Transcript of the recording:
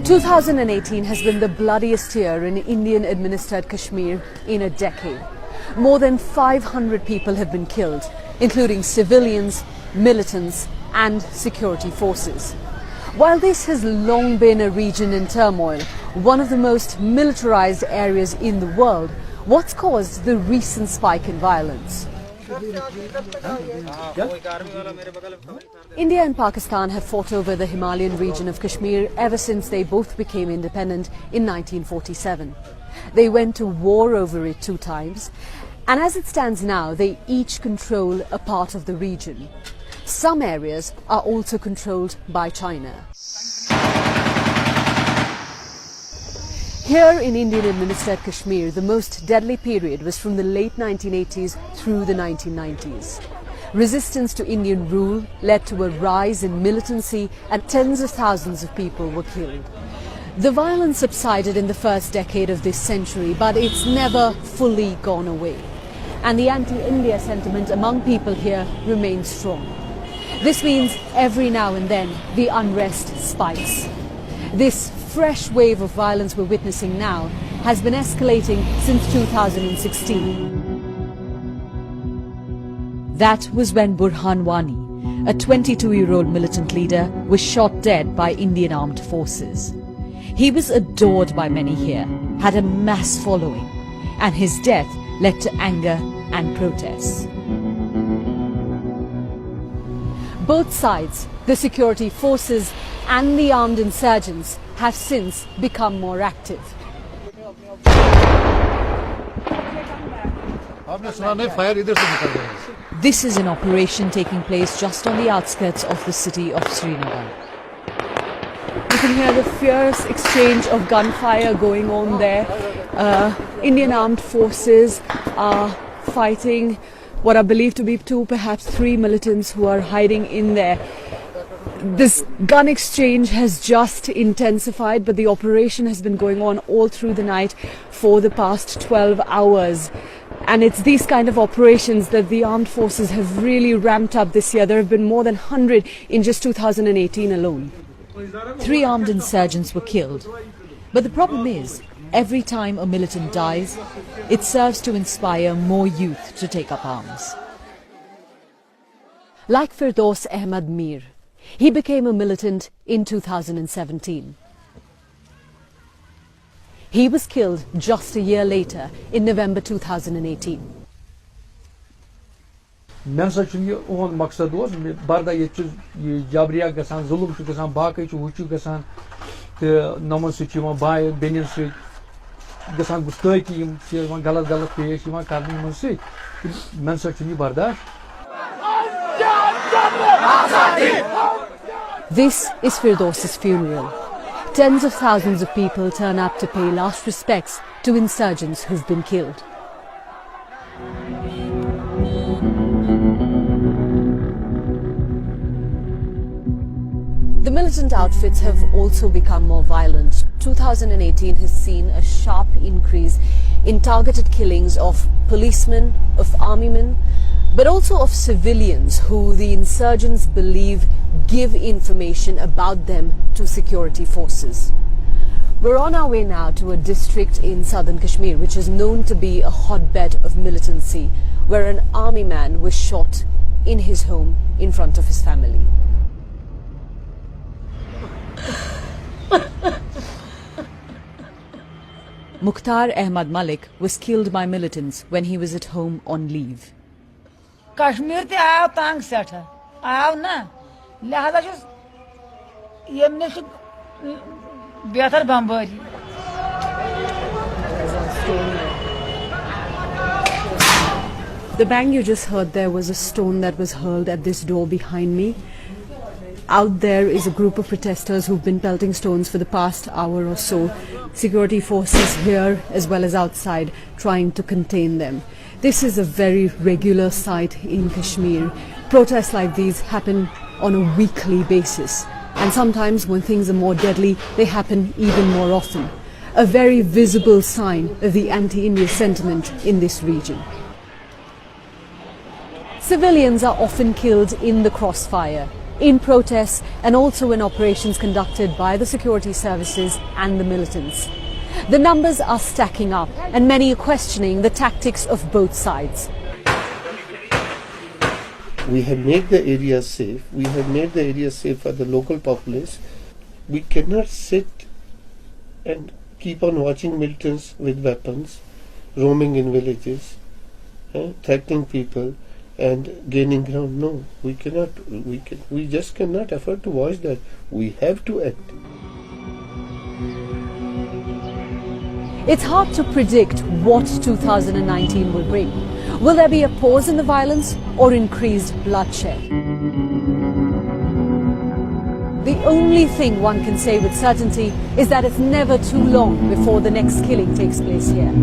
...2018 has been the bloodiest year in Indian-administered Kashmir in a decade. More than 500 people have been killed, including civilians, militants and security forces. While this has long been a region in turmoil, one of the most militarized areas in the world, what's caused the recent spike in violence? India and Pakistan have fought over the Himalayan region of Kashmir ever since they both became independent in 1947. They went to war over it 2 times, and as it stands now, they each control a part of the region. Some areas are also controlled by China. Here in Indian-administered Kashmir, the most deadly period was from the late 1980s through the 1990s. Resistance to Indian rule led to a rise in militancy and tens of thousands of people were killed. The violence subsided in the first decade of this century, but it's never fully gone away. And the anti-India sentiment among people here remains strong. This means every now and then the unrest spikes. This fresh wave of violence we're witnessing now has been escalating since 2016. That was when Burhan Wani, a 22-year-old militant leader, was shot dead by Indian armed forces. He was adored by many here, had a mass following, and his death led to anger and protests. Both sides, the security forces and the armed insurgents, have since become more active. This is an operation taking place just on the outskirts of the city of Srinagar. You can hear the fierce exchange of gunfire going on there. Indian armed forces are fighting what are believed to be 2, perhaps 3 militants who are hiding in there. This gun exchange has just intensified, but the operation has been going on all through the night for the past 12 hours. And it's these kind of operations that the armed forces have really ramped up this year. There have been more than 100 in just 2018 alone. 3 armed insurgents were killed. But the problem is, every time a militant dies, it serves to inspire more youth to take up arms. Like Firdaus Ahmad Mir, he became a militant in 2017. He was killed just a year later in November 2018. Men saçın on maksadı o, barda yetçi cabriya gasan, zulüm şu gasan, bakay şu huçu gasan, namın suçu ma bay benin su gasan gustay ki yim galat peş yim karnı mı su men saçın barda. This is Firdaus's funeral. Tens of thousands of people turn up to pay last respects to insurgents who've been killed. The militant outfits have also become more violent. 2018 has seen a sharp increase in targeted killings of policemen, of army men, but also of civilians who the insurgents believe give information about them to security forces. We're on our way now to a district in southern Kashmir which is known to be a hotbed of militancy, where an army man was shot in his home in front of his family. Mukhtar Ahmad Malik was killed by militants when he was at home on leave. Kashmir te aav tang setha aav na lihada jo yemne se behtar bambari. The bang you just heard there was a stone that was hurled at this door behind me. Out there is a group of protesters who've been pelting stones for the past hour or so. Security forces here as well as outside trying to contain them. This is a very regular sight in Kashmir. Protests like these happen on a weekly basis. And sometimes when things are more deadly, they happen even more often. a very visible sign of the anti-India sentiment in this region. Civilians are often killed in the crossfire, in protests and also in operations conducted by the security services and the militants. The numbers are stacking up and many are questioning the tactics of both sides. We have made the area safe. We have made the area safe for the local populace. We cannot sit and keep on watching militants with weapons, roaming in villages, threatening people and gaining ground. No, we cannot. We just cannot afford to watch that. We have to act. It's hard to predict what 2019 will bring. Will there be a pause in the violence or increased bloodshed? The only thing one can say with certainty is that it's never too long before the next killing takes place here.